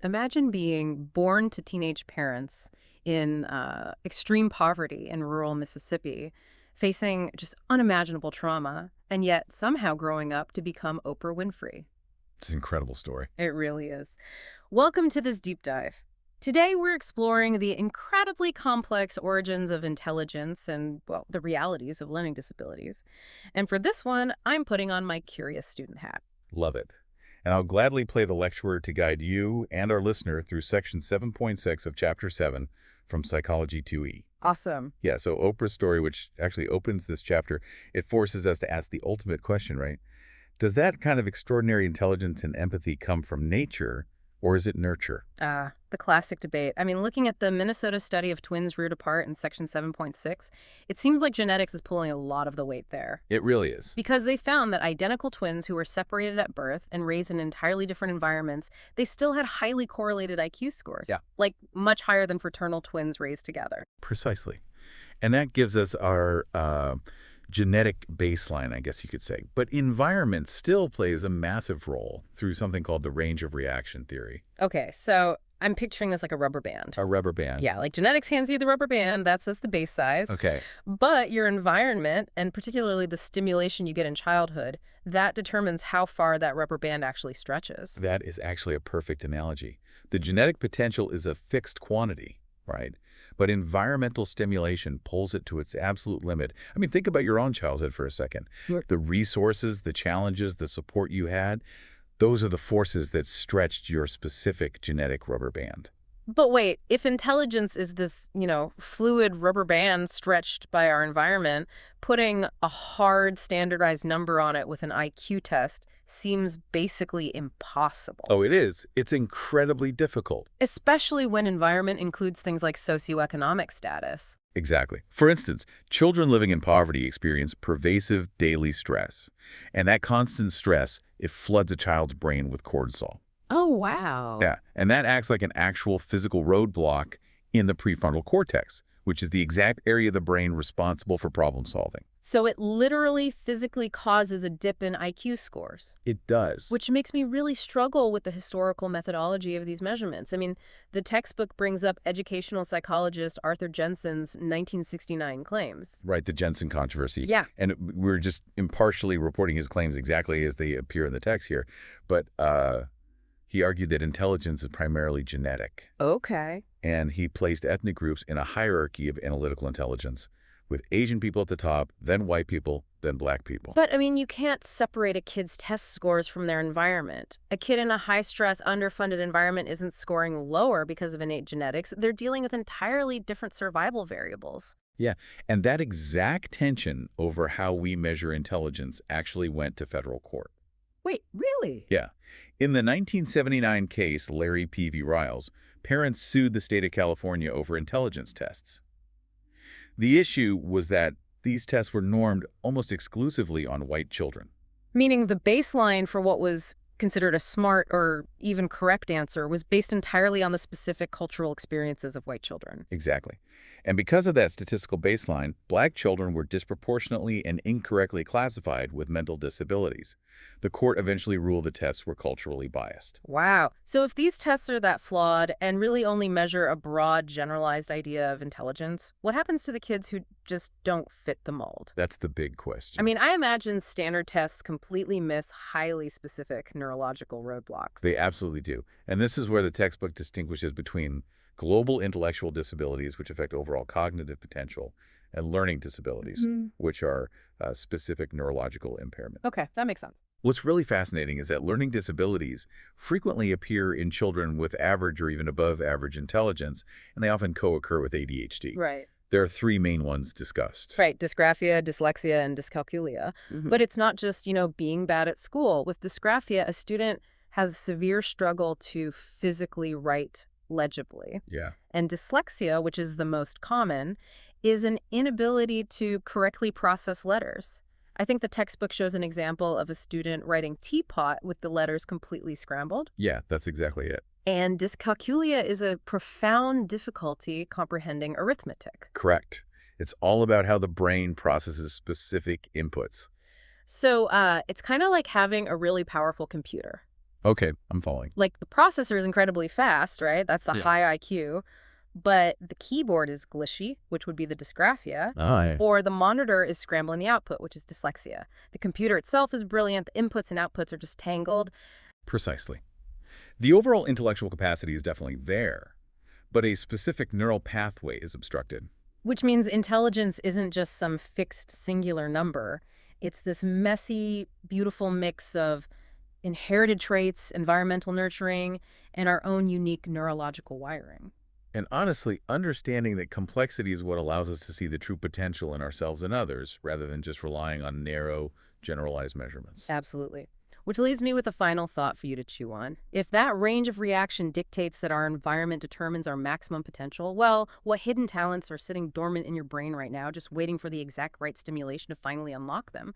Imagine being born to teenage parents in extreme poverty in rural Mississippi, facing just unimaginable trauma, and yet somehow growing up to become Oprah Winfrey. It's an incredible story. It really is. Welcome to this deep dive. Today, we're exploring the incredibly complex origins of intelligence and, well, the realities of learning disabilities. And for this one, I'm putting on my curious student hat. Love it. And I'll gladly play the lecturer to guide you and our listener through section 7.6 of chapter 7 from Psychology 2E. Awesome. Yeah, so Oprah's story, which actually opens this chapter, it forces us to ask the ultimate question, right? Does that kind of extraordinary intelligence and empathy come from nature, or is it nurture? The classic debate. I mean, looking at the Minnesota study of twins reared apart in section 7.6, it seems like genetics is pulling a lot of the weight there. It really is. Because they found that identical twins who were separated at birth and raised in entirely different environments, they still had highly correlated IQ scores. Yeah. Like much higher than fraternal twins raised together. Precisely. And that gives us our genetic baseline, I guess you could say. But environment still plays a massive role through something called the range of reaction theory. Okay, so I'm picturing this like a rubber band. A rubber band. Yeah, like genetics hands you the rubber band, that's the base size. Okay. But your environment, and particularly the stimulation you get in childhood, that determines how far that rubber band actually stretches. That is actually a perfect analogy. The genetic potential is a fixed quantity, right? But environmental stimulation pulls it to its absolute limit. I mean, think about your own childhood for a second. Sure. The resources, the challenges, the support you had, those are the forces that stretched your specific genetic rubber band. But wait, if intelligence is this, fluid rubber band stretched by our environment, putting a hard standardized number on it with an IQ test seems basically impossible. Oh, it is. It's incredibly difficult. Especially when environment includes things like socioeconomic status. Exactly. For instance, children living in poverty experience pervasive daily stress. And that constant stress, it floods a child's brain with cortisol. Oh, wow. Yeah, and that acts like an actual physical roadblock in the prefrontal cortex, which is the exact area of the brain responsible for problem solving. So it literally physically causes a dip in IQ scores. It does. Which makes me really struggle with the historical methodology of these measurements. I mean, the textbook brings up educational psychologist Arthur Jensen's 1969 claims. Right, the Jensen controversy. Yeah. And we're just impartially reporting his claims exactly as they appear in the text here. But he argued that intelligence is primarily genetic. Okay. And he placed ethnic groups in a hierarchy of analytical intelligence, with Asian people at the top, then white people, then black people. But, I mean, you can't separate a kid's test scores from their environment. A kid in a high-stress, underfunded environment isn't scoring lower because of innate genetics. They're dealing with entirely different survival variables. Yeah, and that exact tension over how we measure intelligence actually went to federal court. Wait, really? Yeah. In the 1979 case, Larry P. v. Riles, parents sued the state of California over intelligence tests. The issue was that these tests were normed almost exclusively on white children. Meaning the baseline for what was considered a smart or even correct answer was based entirely on the specific cultural experiences of white children. Exactly. And because of that statistical baseline, black children were disproportionately and incorrectly classified with mental disabilities. The court eventually ruled the tests were culturally biased. Wow. So if these tests are that flawed and really only measure a broad, generalized idea of intelligence, what happens to the kids who just don't fit the mold? That's the big question. I mean, I imagine standard tests completely miss highly specific neurological roadblocks. They absolutely do. And this is where the textbook distinguishes between global intellectual disabilities, which affect overall cognitive potential, and learning disabilities, which are specific neurological impairment. Okay, that makes sense. What's really fascinating is that learning disabilities frequently appear in children with average or even above average intelligence, and they often co-occur with ADHD. Right. There are three main ones discussed. Right, dysgraphia, dyslexia, and dyscalculia. But it's not just, being bad at school. With dysgraphia, a student has a severe struggle to physically write legibly. Yeah. And dyslexia, which is the most common, is an inability to correctly process letters. I think the textbook shows an example of a student writing teapot with the letters completely scrambled. Yeah, that's exactly it. And dyscalculia is a profound difficulty comprehending arithmetic. Correct. It's all about how the brain processes specific inputs. So it's kind of like having a really powerful computer. Okay, I'm following. Like, the processor is incredibly fast, right? That's the Yeah. high IQ. But the keyboard is glitchy, which would be the dysgraphia. Ah, Or the monitor is scrambling the output, which is dyslexia. The computer itself is brilliant. The inputs and outputs are just tangled. precisely. The overall intellectual capacity is definitely there, but a specific neural pathway is obstructed. Which means intelligence isn't just some fixed singular number. It's this messy, beautiful mix of inherited traits, environmental nurturing, and our own unique neurological wiring. And honestly, understanding that complexity is what allows us to see the true potential in ourselves and others, rather than just relying on narrow, generalized measurements. Absolutely. Which leaves me with a final thought for you to chew on. If that range of reaction dictates that our environment determines our maximum potential, well, what hidden talents are sitting dormant in your brain right now, just waiting for the exact right stimulation to finally unlock them?